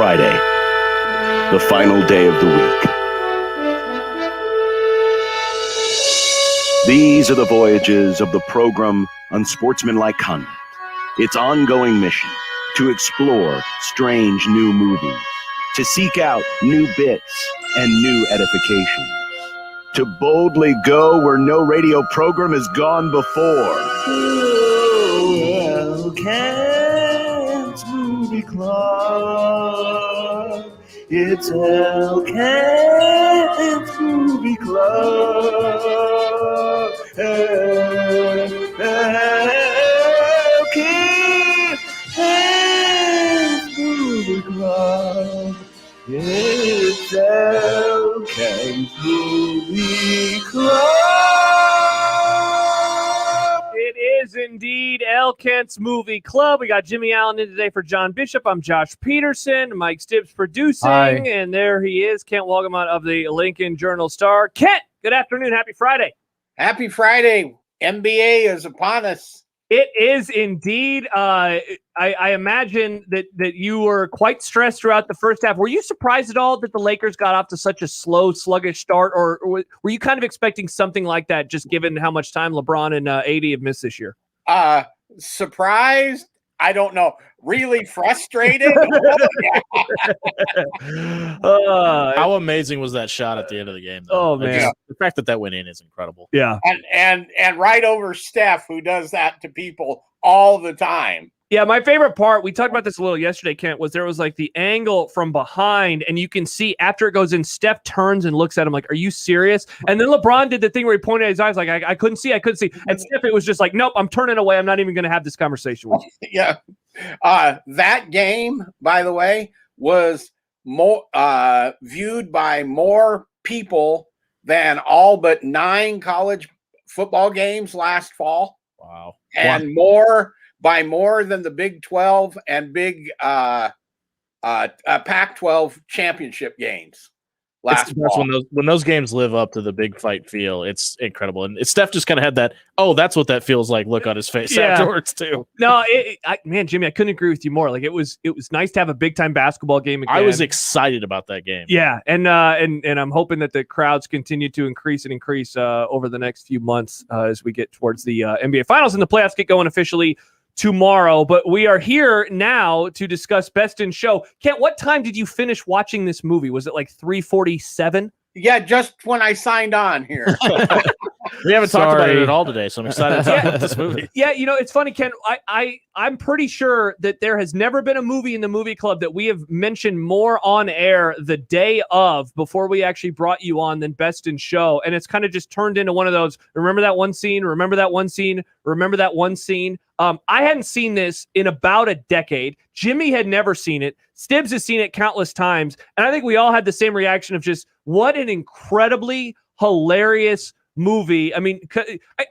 Friday, the final day of the week. These are the voyages of the program Unsportsmanlike Conduct. Its ongoing mission: to explore strange new movies, to seek out new bits and new edifications, to boldly go where no radio program has gone before. Elkent's Movie Club. It's Elkent's Movie Club. Elkent's Movie Club. It's Elkent's Movie Club. It is indeed Elkent's Movie Club. We got Jimmy Allen in today for John Bishop. I'm Josh Peterson. Mike Stibbs producing. Hi. And there he is, Kent Wolgamott of the Lincoln Journal-Star. Kent, good afternoon. Happy Friday. Happy Friday. NBA is upon us. It is indeed. I imagine that you were quite stressed throughout the first half. Were you surprised at all that the Lakers got off to such a slow, sluggish start, or were you kind of expecting something like that, just given how much time LeBron and AD have missed this year? Surprised? I don't know. Really frustrated? How amazing was that shot at the end of the game, though? Oh, man. The fact that went in is incredible. Yeah. And right over Steph, who does that to people all the time. Yeah, my favorite part, we talked about this a little yesterday, Kent, was there was like the angle from behind, and you can see after it goes in, Steph turns and looks at him like, are you serious? And then LeBron did the thing where he pointed at his eyes like, I couldn't see. And Steph, it was just like, nope, I'm turning away. I'm not even going to have this conversation with you. Yeah. That game, by the way, was more viewed by more people than all but 9 college football games last fall. Wow. And by more than the Big 12 and Big Pac-12 championship games last fall. When those games live up to the big fight feel, it's incredible. And Steph just kind of had that, oh, that's what that feels like look on his face afterwards too. No, man, Jimmy, I couldn't agree with you more. Like it was nice to have a big time basketball game again. I was excited about that game. Yeah, and I'm hoping that the crowds continue to increase over the next few months as we get towards the NBA Finals and the playoffs get going officially tomorrow. But we are here now to discuss Best in Show. Kent, what time did you finish watching this movie? Was it like 3:47? Yeah, just when I signed on here. We haven't talked about it at all today, so I'm excited to talk about this movie. Yeah, it's funny, Ken. I'm pretty sure that there has never been a movie in the movie club that we have mentioned more on air the day of before we actually brought you on than Best in Show. And it's kind of just turned into one of those, remember that one scene, remember that one scene, remember that one scene. I hadn't seen this in about a decade. Jimmy had never seen it. Stibbs has seen it countless times. And I think we all had the same reaction of just what an incredibly hilarious movie. I mean,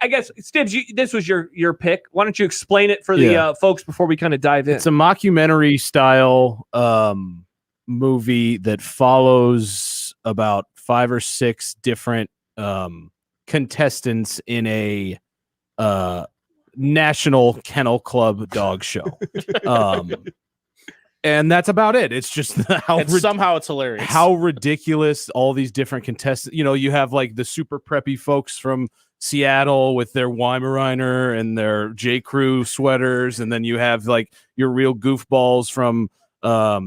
I guess, Stibbs, this was your pick. Why don't you explain it for the folks before we kind of dive in? It's a mockumentary style movie that follows about 5 or 6 different contestants in a National Kennel Club dog show. And that's about it. It's just somehow it's hilarious. How ridiculous all these different contestants. You have like the super preppy folks from Seattle with their Weimaraner and their J. Crew sweaters, and then you have like your real goofballs from a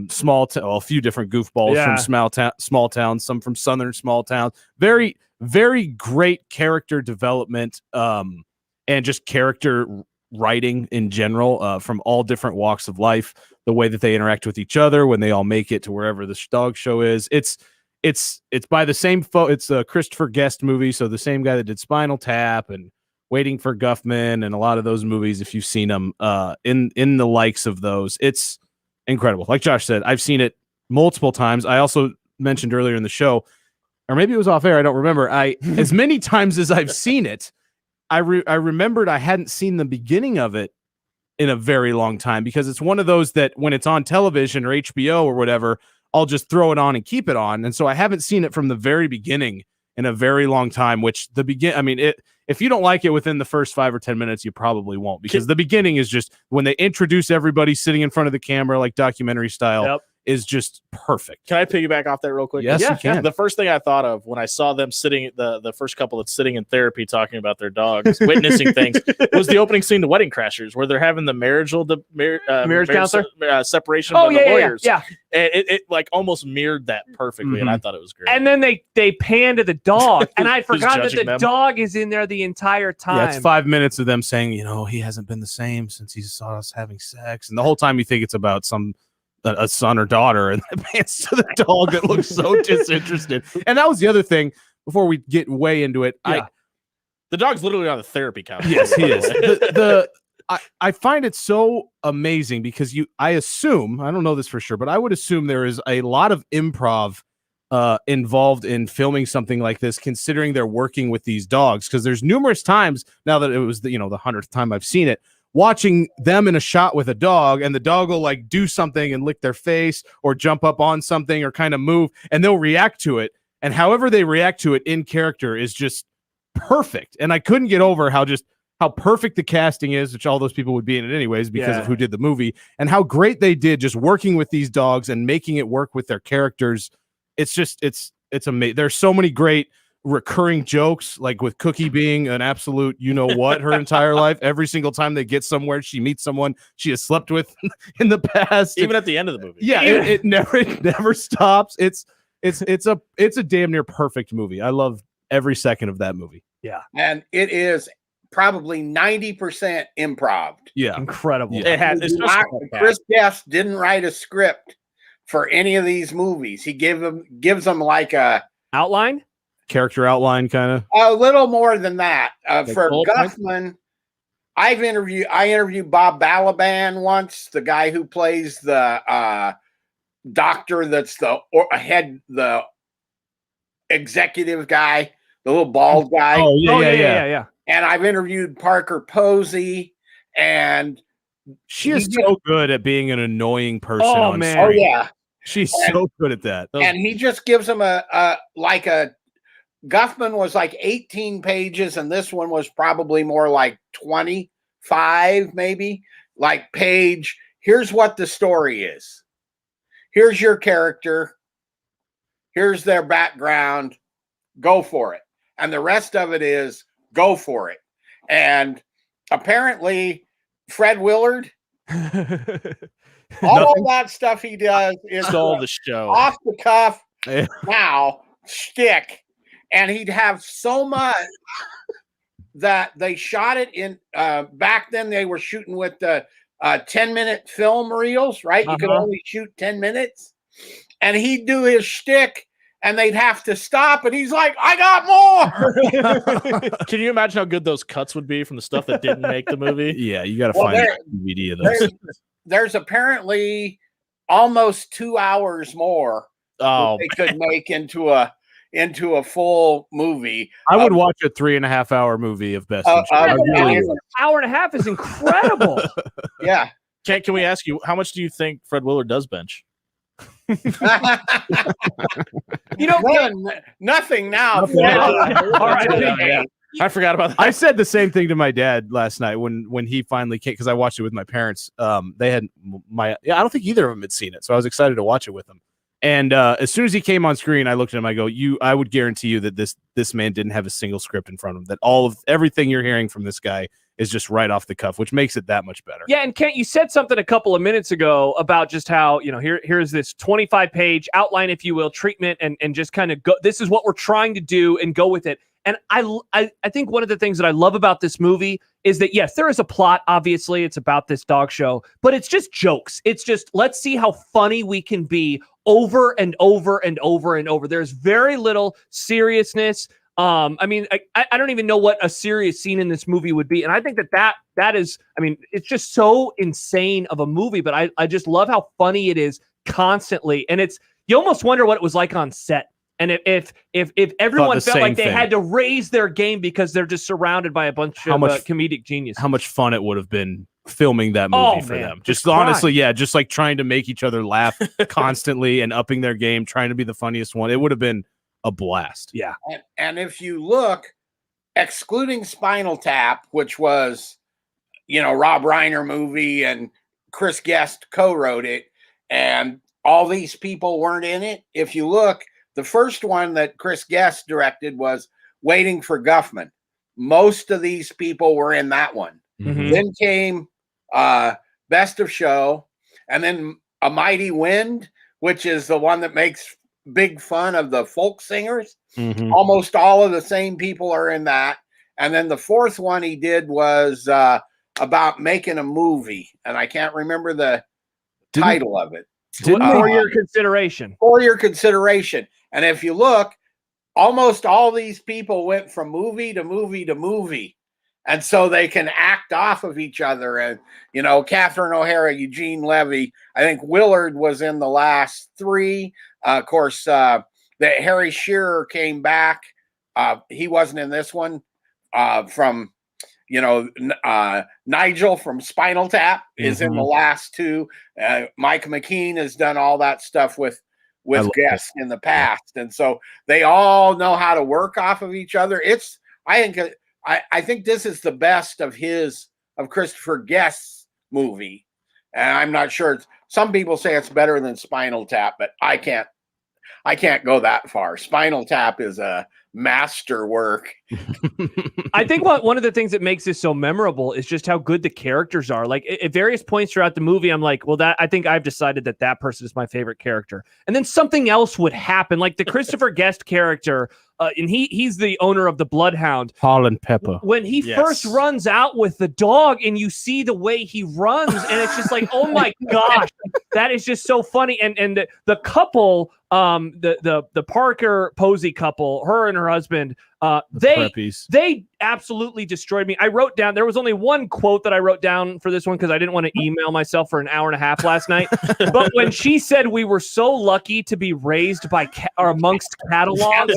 few different goofballs from small towns, some from southern small towns. Very, very great character development and just character writing in general from all different walks of life. The way that they interact with each other when they all make it to wherever this dog show is. It's by the same it's a Christopher Guest movie, so the same guy that did Spinal Tap and Waiting for Guffman and a lot of those movies. If you've seen them in the likes of those, it's incredible. Like Josh said, I've seen it multiple times. I also mentioned earlier in the show, or maybe it was off air, I don't remember. As many times as I've seen it, I remembered I hadn't seen the beginning of it in a very long time, because it's one of those that when it's on television or HBO or whatever, I'll just throw it on and keep it on. And so I haven't seen it from the very beginning in a very long time, which if you don't like it within the first 5 or 10 minutes, you probably won't, because the beginning is just when they introduce everybody sitting in front of the camera, like documentary style. Yep. is just perfect. Can I piggyback off that real quick? Yes, you can. The first thing I thought of when I saw them sitting, the first couple that's sitting in therapy talking about their dogs, witnessing things, was the opening scene to Wedding Crashers, where they're having the marriage counselor separation by the lawyers. Yeah. And it like almost mirrored that perfectly, and I thought it was great. And then they pan to the dog, and I forgot that judging the them. dog is in there the entire time. Yeah, it's 5 minutes of them saying, he hasn't been the same since he saw us having sex, and the whole time you think it's about a son or daughter, and it pans to the dog that looks so disinterested. And that was the other thing before we get way into it. Yeah. The dog's literally on the therapy couch. Yes, he is. I find it so amazing because I assume, I don't know this for sure, but I would assume there is a lot of improv involved in filming something like this, considering they're working with these dogs. Because there's numerous times now that it was the 100th time I've seen it, watching them in a shot with a dog, and the dog will like do something and lick their face or jump up on something or kind of move, and they'll react to it. And however they react to it in character is just perfect. And I couldn't get over how perfect the casting is, which all those people would be in it anyways because of who did the movie, and how great they did just working with these dogs and making it work with their characters. It's amazing. There's so many great recurring jokes, like with Cookie being an absolute her entire life. Every single time they get somewhere, she meets someone she has slept with in the past, even at the end of the movie. Yeah, it never stops. It's a damn near perfect movie. I love every second of that movie. Yeah, and it is probably 90% improv. Yeah, incredible. Yeah. It has. Chris Guest didn't write a script for any of these movies. He gives them like a outline. Character outline, kind of a little more than that. For points? Guffman, I interviewed Bob Balaban once, the guy who plays the doctor that's the executive guy, the little bald guy. Oh yeah. And I've interviewed Parker Posey, and she is so good at being an annoying person. Oh on man, screen. Oh yeah, she's so good at that. And he just gives them a Guffman was like 18 pages, and this one was probably more like 25, maybe. Like page, here's what the story is. Here's your character. Here's their background. Go for it. And the rest of it is go for it. And apparently, Fred Willard, all that stuff he does is stole the show. Off the cuff, now, shtick. And he'd have so much that they shot it in back then they were shooting with the 10-minute film reels, right? You could only shoot 10 minutes. And he'd do his shtick and they'd have to stop, and he's like, I got more. Can you imagine how good those cuts would be from the stuff that didn't make the movie? Yeah, you got to find a DVD of those. There's apparently almost 2 hours more they could make into a full movie. I would watch a 3.5 hour movie of Best in Show. An hour and a half is incredible. Yeah. Can we ask you, how much do you think Fred Willard does bench? Nothing now. All right. I forgot about that. I said the same thing to my dad last night when he finally came, because I watched it with my parents. They had I don't think either of them had seen it, so I was excited to watch it with them. And as soon as he came on screen, I looked at him. I go, I would guarantee you that this man didn't have a single script in front of him. That everything you're hearing from this guy is just right off the cuff, which makes it that much better. Yeah, and Kent, you said something a couple of minutes ago about just how, here's this 25-page outline, if you will, treatment, and just kind of go. This is what we're trying to do, and go with it. And I think one of the things that I love about this movie is that, yes, there is a plot. Obviously, it's about this dog show, but it's just jokes. It's just, let's see how funny we can be over and over and over and over. There's very little seriousness. I don't even know what a serious scene in this movie would be. And I think that is, it's just so insane of a movie, but I just love how funny it is constantly. And you almost wonder what it was like on set. And if everyone felt like they had to raise their game because they're just surrounded by a bunch of comedic genius. How much fun it would have been filming that movie for them. Just honestly, just like trying to make each other laugh constantly and upping their game, trying to be the funniest one. It would have been a blast. Yeah. And if you look, excluding Spinal Tap, which was, Rob Reiner movie and Chris Guest co-wrote it, and all these people weren't in it. If you look, the first one that Chris Guest directed was Waiting for Guffman. Most of these people were in that one. Mhm. Then came Best of Show, and then A Mighty Wind, which is the one that makes big fun of the folk singers. Mhm. Almost all of the same people are in that. And then the fourth one he did was about making a movie, and I can't remember the title of it. For your consideration. For your consideration. And if you look, almost all these people went from movie to movie to movie. And so they can act off of each other. And, you know, Catherine O'Hara, Eugene Levy, I think Willard was in the last three. Of course, that Harry Shearer came back. He wasn't in this one. From, you know, Nigel from Spinal Tap is in the last two. Mike McKean has done all that stuff with guests in the past. And so they all know how to work off of each other. I think this is the best of Christopher Guest's movie. And I'm not sure. Some people say it's better than Spinal Tap, but I can't go that far. Spinal Tap is a masterwork. I think one of the things that makes this so memorable is just how good the characters are. Like at various points throughout the movie, I'm like, well, I think I've decided that person is my favorite character. And then something else would happen. Like the Christopher Guest character, and he's the owner of the Bloodhound. Holland Pepper. When he first runs out with the dog and you see the way he runs, and it's just like, oh my gosh, that is just so funny. And the couple, the Parker Posey couple, her and her husband, they absolutely destroyed me. I wrote down, there was only one quote that I wrote down for this one because I didn't want to email myself for an hour and a half last night. But when she said we were so lucky to be raised by or amongst catalogs,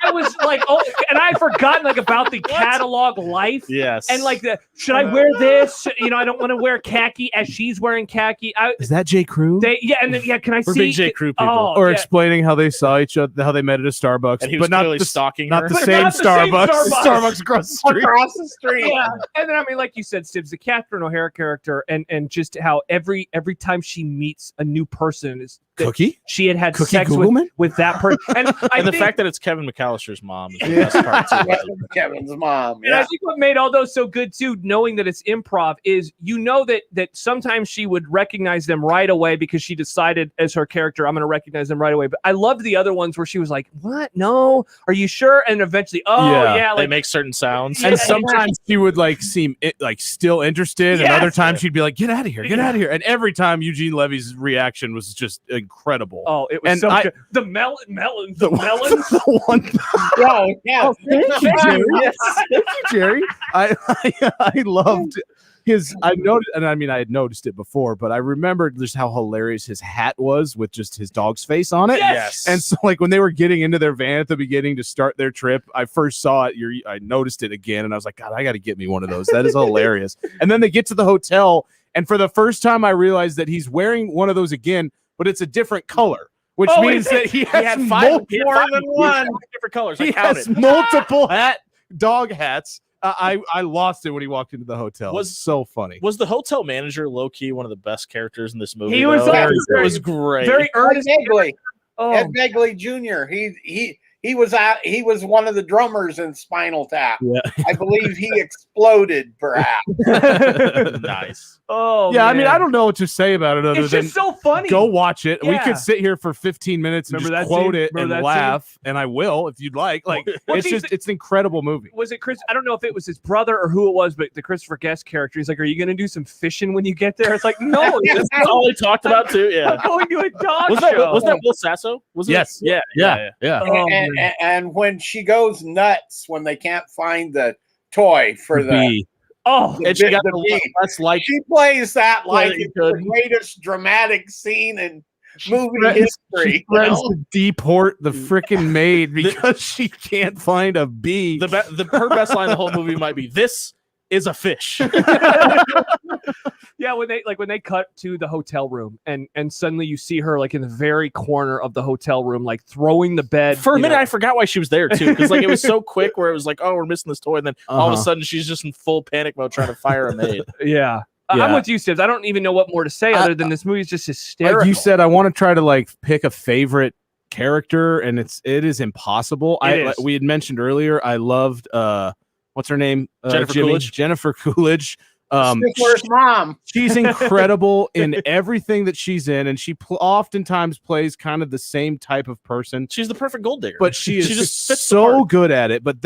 I was like, oh, and I had forgotten like about the catalog life. Yes. And like should I wear this? You know, I don't want to wear khaki as she's wearing khaki. Is that J. Crew? And then can I We're see big J. Crew people. Or explaining how they saw each other, how they met at a Starbucks, and he was but clearly stalking not her. the same Starbucks. Starbucks across the street. Across the street. Yeah. And then I mean, like you said, Stibbs, the Catherine O'Hara character, and just how every time she meets a new person is Cookie. She had Cookie sex with that person, and the fact that it's Kevin McAllister's mom is the best part too. Kevin's mom. And I think what made all those so good too, knowing that it's improv, is that sometimes she would recognize them right away because she decided as her character, I'm going to recognize them right away. But I loved the other ones where she was like, "What? No? Are you sure?" And eventually, they like, make certain sounds. And sometimes she would like seem like still interested, and other times she'd be like, "Get out of here, get out of here!" And every time Eugene Levy's reaction was just incredible. Oh, it was good. The melons. The one. Thank you, Jerry. Yes, thank you, Jerry. I loved his. I noticed, and I mean, I had noticed it before, but I remembered just how hilarious his hat was with just his dog's face on it. Yes. And so, like when they were getting into their van at the beginning to start their trip, I first saw it. I noticed it again, and I was like, God, I got to get me one of those. That is hilarious. And then they get to the hotel, and for the first time, I realized that he's wearing one of those again, but it's a different color, which means that he has more than one different colors. He has multiple dog hats. I lost it when he walked into the hotel. It was so funny. Was the hotel manager low key one of the best characters in this movie? He was. It was great. Very earnest. Ed Begley Jr. He was one of the drummers in Spinal Tap. Yeah. I believe he exploded, perhaps. Nice. Oh, yeah. man. I mean, I don't know what to say about it other it's than just so funny. Go watch it. Yeah. We could sit here for 15 minutes and just quote it and laugh, and I will if you'd like. Like it's an incredible movie. Was it Chris? I don't know if it was his brother or who it was, but the Christopher Guest character. He's like, "Are you going to do some fishing when you get there?" It's like, no, that's all he talked about too. Yeah, I'm going to a dog was show. Was that Will Sasso? Was it? Yes. Yeah. Oh, and when she goes nuts when they can't find the toy for the and she got the the less like she plays that like it's the greatest dramatic scene in movie history. She threatens to deport the freaking maid because she can't find a bee. Her best line in the whole movie might be, "This is a fish." Yeah, when they cut to the hotel room and suddenly you see her like in the very corner of the hotel room, like throwing the bed. For a minute, I forgot why she was there too, because like it was so quick where it was like, oh, we're missing this toy, and then all of a sudden she's just in full panic mode trying to fire a maid. Yeah. I'm with you, Stibbs. I don't even know what more to say other than this movie is just hysterical. Like you said, I want to try to like pick a favorite character, and it is impossible. We had mentioned earlier, I loved what's her name? Jennifer Coolidge. Stifler's mom. She's incredible in everything that she's in, and she oftentimes plays kind of the same type of person. She's the perfect gold digger, but she just fits so good at it. But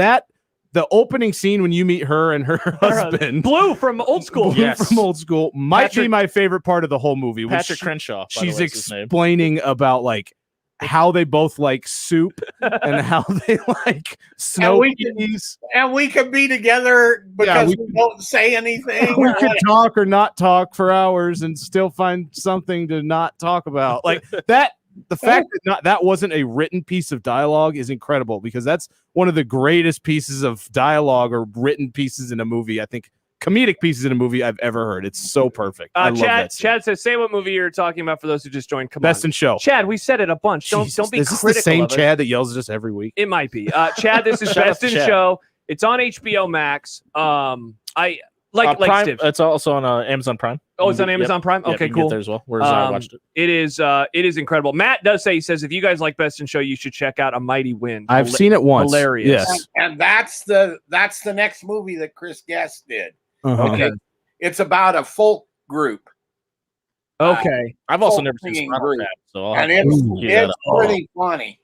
the opening scene when you meet her and her husband, Blue from Old School, might be my favorite part of the whole movie. Patrick Crenshaw. She's explaining about like how they both like soup and how they like snow peas. And we could be together because we don't say anything. We could talk or not talk for hours and still find something to not talk about. Like that. The fact that wasn't a written piece of dialogue is incredible, because that's one of the greatest pieces of dialogue or written pieces in a movie. I think comedic pieces in a movie I've ever heard. It's so perfect. I love that scene. Chad says, say what movie you're talking about for those who just joined. Come Best in Show. Chad, we said it a bunch. Don't be is critical. This the same of it. Chad that yells at us every week? It might be. Chad, this is Best in Show. It's on HBO Max. I like Prime, it's also on Amazon Prime. Oh, it's on Amazon Prime? Okay, you can cool. get there as well. Whereas I watched it. It is incredible. Matt does say, he says, if you guys like Best in Show, you should check out A Mighty Wind. I've seen it once. Hilarious. Yes. And that's the next movie that Chris Guest did. Okay. It's about a folk group. Okay. I've also never seen Spinal Tap, so it's pretty funny.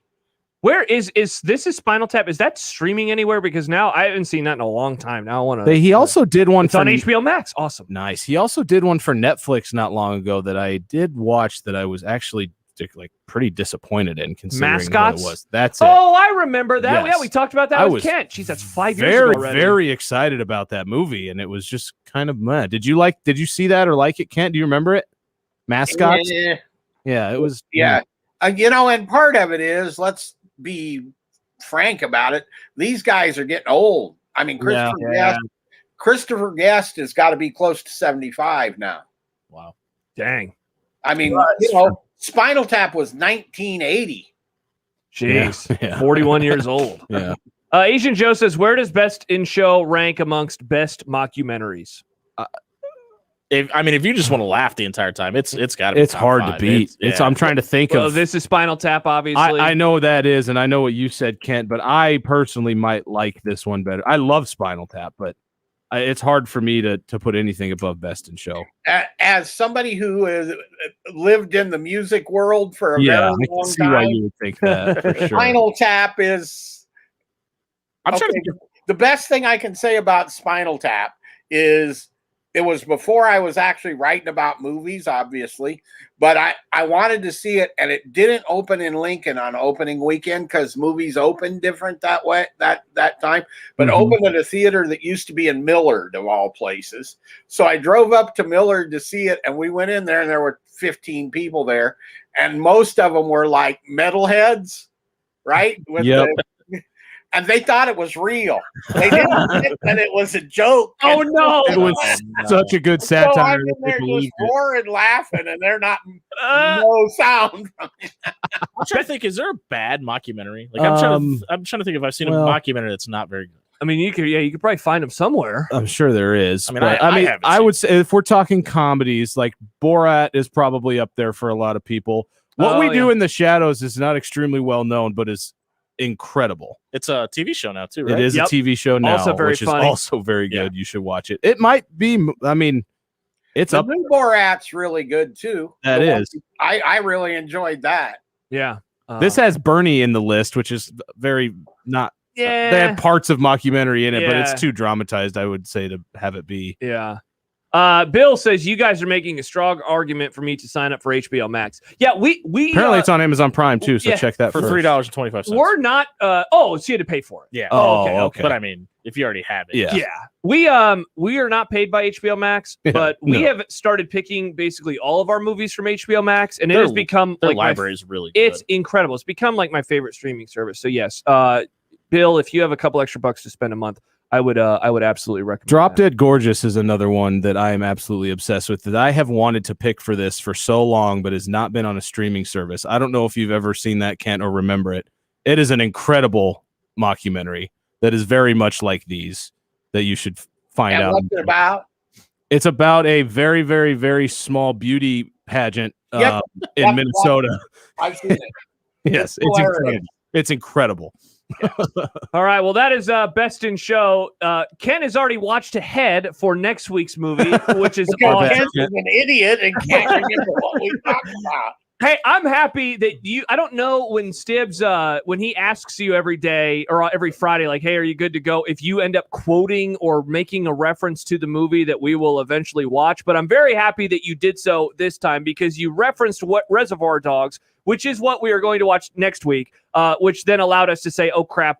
Where is this Spinal Tap? Is that streaming anywhere? Because now I haven't seen that in a long time. Now I want to. He also did one. It's on HBO Max. Awesome. Nice. He also did one for Netflix not long ago that I did watch that I was actually like pretty disappointed in, considering Mascots? what it was. That's it. Oh, I remember that. Yes. Yeah, we talked about that with Kent. Jeez, that's 5 years ago already. Very excited about that movie, and it was just kind of meh. Did you see that or like it, Kent? Do you remember it? Mascots? Yeah, it was. Yeah. And part of it is, let's be frank about it, these guys are getting old. I mean, Christopher Guest has got to be close to 75 now. Wow. Dang. I mean, Spinal Tap was 1980. Jeez. 41 years old. Yeah. Asian Joe says, where does Best in Show rank amongst best mockumentaries? If you just want to laugh the entire time, it's got to be. It's hard to beat. I'm trying to think of. This is Spinal Tap, obviously. I know that is, and I know what you said, Kent, but I personally might like this one better. I love Spinal Tap, but it's hard for me to put anything above Best in Show. As somebody who has lived in the music world for a very long I can see time, why you would think that. For sure. Spinal Tap is. The best thing I can say about Spinal Tap is, it was before I was actually writing about movies, obviously, but I wanted to see it, and it didn't open in Lincoln on opening weekend because movies open different that way that time, but opened at a theater that used to be in Millard, of all places. So I drove up to Millard to see it, and we went in there, and there were 15 people there, and most of them were like metalheads, right? And they thought it was real. They didn't think that it was a joke. Oh, no. It was such a good satire. So I'm in there just roaring, laughing, and they're not no sound. I'm trying to think, is there a bad mockumentary? Like I'm trying to think if I've seen a mockumentary that's not very good. I mean, you could probably find them somewhere. I'm sure there is. I mean, I would say if we're talking comedies, like Borat is probably up there for a lot of people. What We Do in the Shadows is not extremely well known, but is incredible. It's a TV show now too, right? It is a TV show now, also very which funny. is also very good. You should watch it. It might be. I mean, it's the up. new Borat's really good too. That is. I really enjoyed that. Yeah. This has Bernie in the list, which is very not. Yeah. They have parts of mockumentary in it, but it's too dramatized, I would say, to have it be. Yeah. Bill says you guys are making a strong argument for me to sign up for HBO Max. Yeah, we apparently it's on Amazon Prime too, so check that for $3.25. We're not. So you had to pay for it. Yeah. Oh, okay. But I mean, if you already have it, yeah. We are not paid by HBO Max, but we have started picking basically all of our movies from HBO Max, and it has become their like library is really good. It's incredible. It's become like my favorite streaming service. So yes, Bill, if you have a couple extra bucks to spend a month, I would absolutely recommend. Drop Dead Gorgeous is another one that I am absolutely obsessed with, that I have wanted to pick for this for so long, but has not been on a streaming service. I don't know if you've ever seen that, Kent, or remember it. It is an incredible mockumentary that is very much like these that you should find out. What's it about? It's about a very, very, very small beauty pageant Yep. in Minnesota. I've seen it. Yes, it's incredible. It's incredible. All right. Well, that is Best in Show. Ken has already watched ahead for next week's movie, which is Because Ken is an idiot and can't remember what we talked about. Hey, I'm happy that I don't know when Stibbs, when he asks you every day or every Friday, like, hey, are you good to go? If you end up quoting or making a reference to the movie that we will eventually watch. But I'm very happy that you did so this time because you referenced what Reservoir Dogs, which is what we are going to watch next week, which then allowed us to say, oh, crap,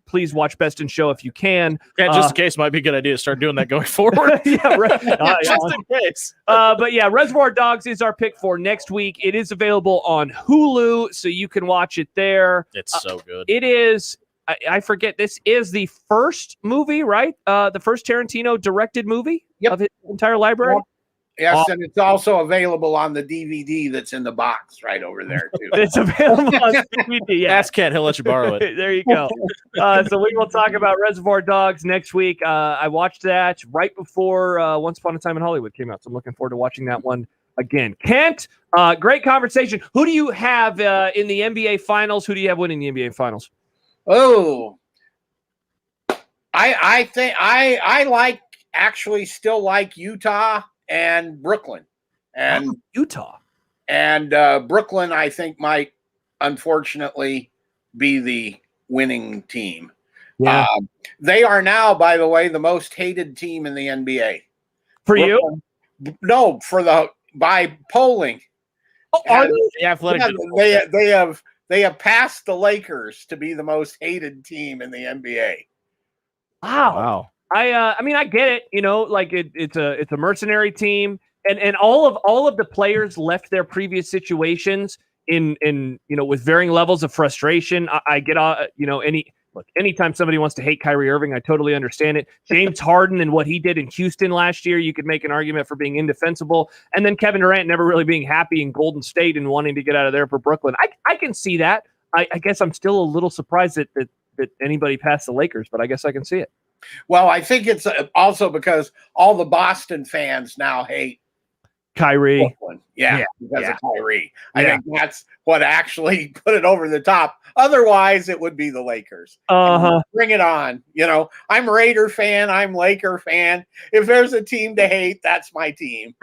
please watch Best in Show if you can. Yeah, just in case, might be a good idea to start doing that going forward. Yeah, right. Just in case. But yeah, Reservoir Dogs is our pick for next week. It is available on Hulu, so you can watch it there. It's so good. It is. I forget. This is the first movie, right? The first Tarantino directed movie of his entire library. Yes, and it's also available on the DVD that's in the box right over there, too. It's available on DVD. Yeah. Ask Ken, he'll let you borrow it. There you go. So we will talk about Reservoir Dogs next week. I watched that right before Once Upon a Time in Hollywood came out, so I'm looking forward to watching that one again. Kent, great conversation. Who do you have in the NBA Finals? Who do you have winning the NBA Finals? Oh, I think I still like Utah and Brooklyn, and Utah and Brooklyn, I think, might unfortunately be the winning team. Yeah, they are now, by the way, the most hated team in the NBA. For Brooklyn, you? No, by polling. Oh, are the athletic? Yeah, they have passed the Lakers to be the most hated team in the NBA. Wow. I mean, I get it. It's a mercenary team, and all of the players left their previous situations in with varying levels of frustration. I get anytime somebody wants to hate Kyrie Irving, I totally understand it. James Harden and what he did in Houston last year, you could make an argument for being indefensible, and then Kevin Durant never really being happy in Golden State and wanting to get out of there for Brooklyn. I can see that. I guess I'm still a little surprised that anybody passed the Lakers, but I guess I can see it. Well, I think it's also because all the Boston fans now hate Kyrie. Brooklyn. Yeah, because of Kyrie. I think that's what actually put it over the top. Otherwise, it would be the Lakers. Bring it on. I'm Raider fan. I'm Laker fan. If there's a team to hate, that's my team.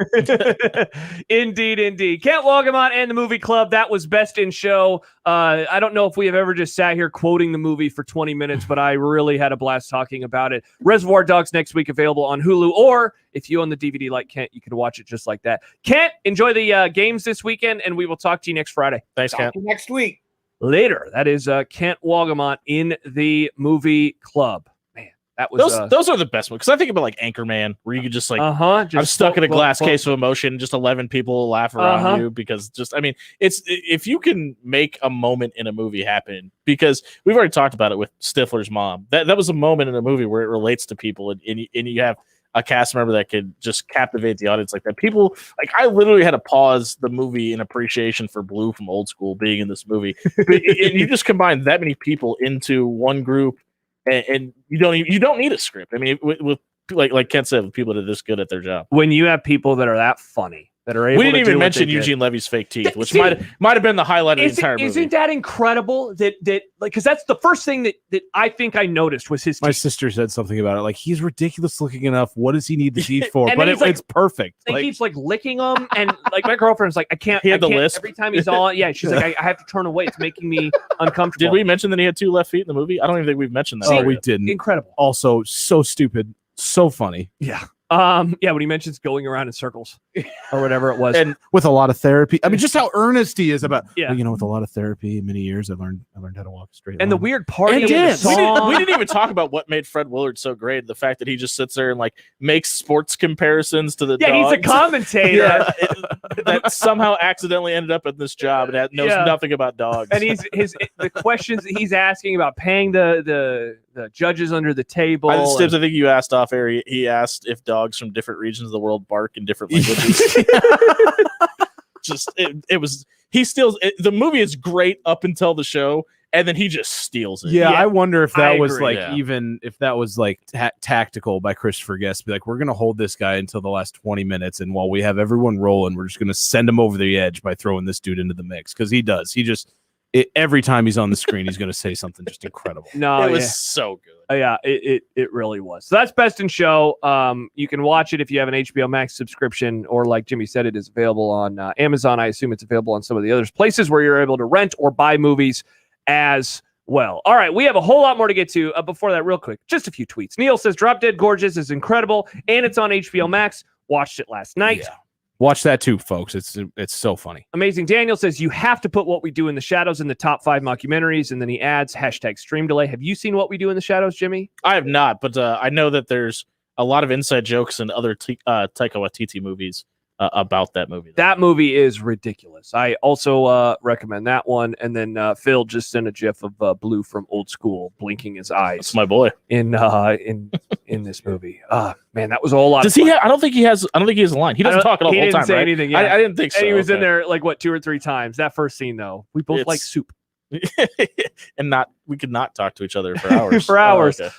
Indeed. Kent Wolgamott and the Movie Club. That was Best in Show. I don't know if we have ever just sat here quoting the movie for 20 minutes, but I really had a blast talking about it. Reservoir Dogs next week, available on Hulu, or if you own the DVD like Kent, you can watch it just like that. Kent, enjoy the games this weekend, and we will talk to you next Friday. Thanks, Kent. Talk to you next week. Later. That is Kent Wolgamott in the Movie Club. Man, that was those are the best ones, because I think about like Anchorman, where you could just like I'm stuck in a glass case of emotion, just 11 people laugh around you, because it's if you can make a moment in a movie happen, because we've already talked about it with Stifler's mom. That was a moment in a movie where it relates to people, and you have a cast member that could just captivate the audience like that. People, like, I literally had to pause the movie in appreciation for Blue from Old School being in this movie. And you just combine that many people into one group, and you don't need a script. I mean, with like Ken said, with people that are this good at their job. When you have people that are that funny, that are able we didn't to even mention Eugene Levy's fake teeth, which might have been the highlight of the entire movie. Isn't that incredible? That because that's the first thing that I think I noticed was his teeth. My sister said something about it. Like, he's ridiculous looking enough. What does he need the teeth for? But it's perfect. He keeps licking them, and like my girlfriend's like, I can't. He had the lisp every time he's on. Yeah, she's like, I have to turn away. It's making me uncomfortable. Did we mention that he had 2 left feet in the movie? I don't even think we've mentioned that. Oh, we didn't. Incredible. Also, so stupid, so funny. Yeah. When he mentions going around in circles or whatever it was, and with a lot of therapy. I mean, just how earnest he is about. Yeah. Well, with a lot of therapy, many years, I learned how to walk straight. And the weird part of the song. We didn't even talk about what made Fred Willard so great. The fact that he just sits there and like makes sports comparisons to the dogs. He's a commentator that somehow accidentally ended up at this job and knows nothing about dogs. And the questions that he's asking about paying the judges under the table. I think you asked off air. He asked if dogs from different regions of the world bark in different languages. just it was. He steals the movie is great up until the show, and then he just steals it. Yeah, I wonder if that was agree. like even if that was like tactical by Christopher Guest. Be like, we're gonna hold this guy until the last 20 minutes, and while we have everyone rolling, we're just gonna send him over the edge by throwing this dude into the mix because he does. He just every time he's on the screen, he's gonna say something just incredible. No, it was so good. Yeah, it really was. So that's Best in Show. You can watch it if you have an HBO Max subscription, or like Jimmy said, it is available on Amazon. I assume it's available on some of the other places where you're able to rent or buy movies as well. All right, we have a whole lot more to get to. Before that, real quick, just a few tweets. Neil says, Drop Dead Gorgeous is incredible, and it's on HBO Max. Watched it last night. Yeah. Watch that too, folks. It's so funny. Amazing Daniel says, you have to put What We Do in the Shadows in the top 5 mockumentaries, and then he adds #stream delay. Have you seen What We Do in the Shadows, Jimmy? I have not, but I know that there's a lot of inside jokes in other Taika Waititi movies about that movie. That movie is ridiculous. I also recommend that one. And then Phil just sent a gif of Blue from Old School blinking his eyes. That's my boy in this movie. Man, that was a whole lot. Does he? I don't think he has. I don't think he has a line. He doesn't talk at all the whole time. Say right? anything. Yeah. I didn't think so. And he was in there like 2 or 3 times. That first scene though, we both like soup. And we could not talk to each other for hours. For hours. Oh, okay.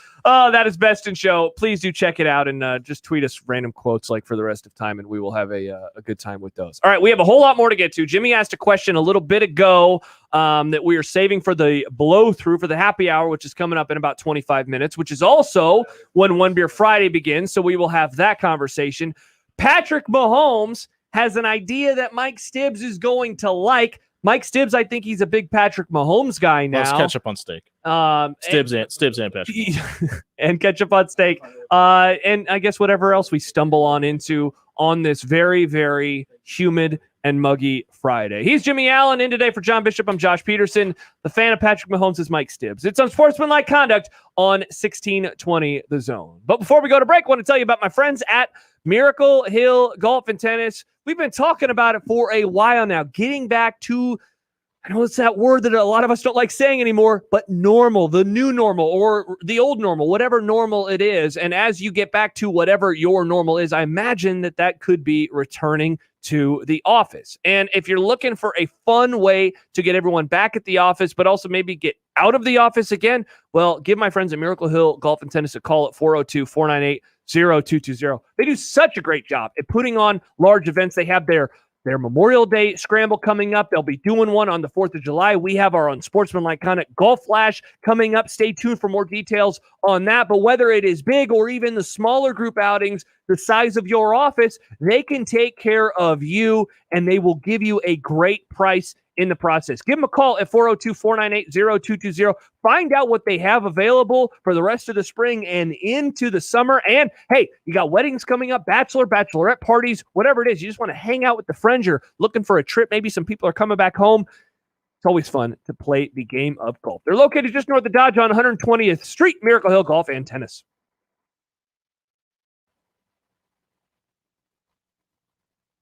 That is Best in Show. Please do check it out and just tweet us random quotes like for the rest of time, and we will have a good time with those. All right, we have a whole lot more to get to. Jimmy asked a question a little bit ago that we are saving for the blow through for the happy hour, which is coming up in about 25 minutes, which is also when One Beer Friday begins. So we will have that conversation. Patrick Mahomes has an idea that Mike Stibbs is going to like. Mike Stibbs, I think he's a big Patrick Mahomes guy now. Let's ketchup on steak. Stibbs and Patrick. And ketchup on steak. And I guess whatever else we stumble into on this very, very humid and muggy Friday. He's Jimmy Allen. In today for John Bishop, I'm Josh Peterson. The fan of Patrick Mahomes is Mike Stibbs. It's Unsportsmanlike Conduct on 1620 The Zone. But before we go to break, I want to tell you about my friends at Miracle Hill Golf and Tennis. We've been talking about it for a while now, getting back to, I know it's that word that a lot of us don't like saying anymore, but normal, the new normal or the old normal, whatever normal it is. And as you get back to whatever your normal is, I imagine that could be returning to the office. And if you're looking for a fun way to get everyone back at the office, but also maybe get out of the office again, well, give my friends at Miracle Hill Golf and Tennis a call at 402-498-0220. They do such a great job at putting on large events. They have their Memorial Day scramble coming up. They'll be doing one on the 4th of July. We have our Unsportsmanlike Conduct Golf Flash coming up. Stay tuned for more details on that. But whether it is big or even the smaller group outings, the size of your office, they can take care of you, and they will give you a great price in the process. Give them a call at 402-498-0220. Find out what they have available for the rest of the spring and into the summer. And hey, you got weddings coming up, bachelorette parties, whatever it is. You just want to hang out with the friends. You're looking for a trip. Maybe some people are coming back home. It's always fun to play the game of golf. They're located just north of Dodge on 120th Street, Miracle Hill Golf and Tennis.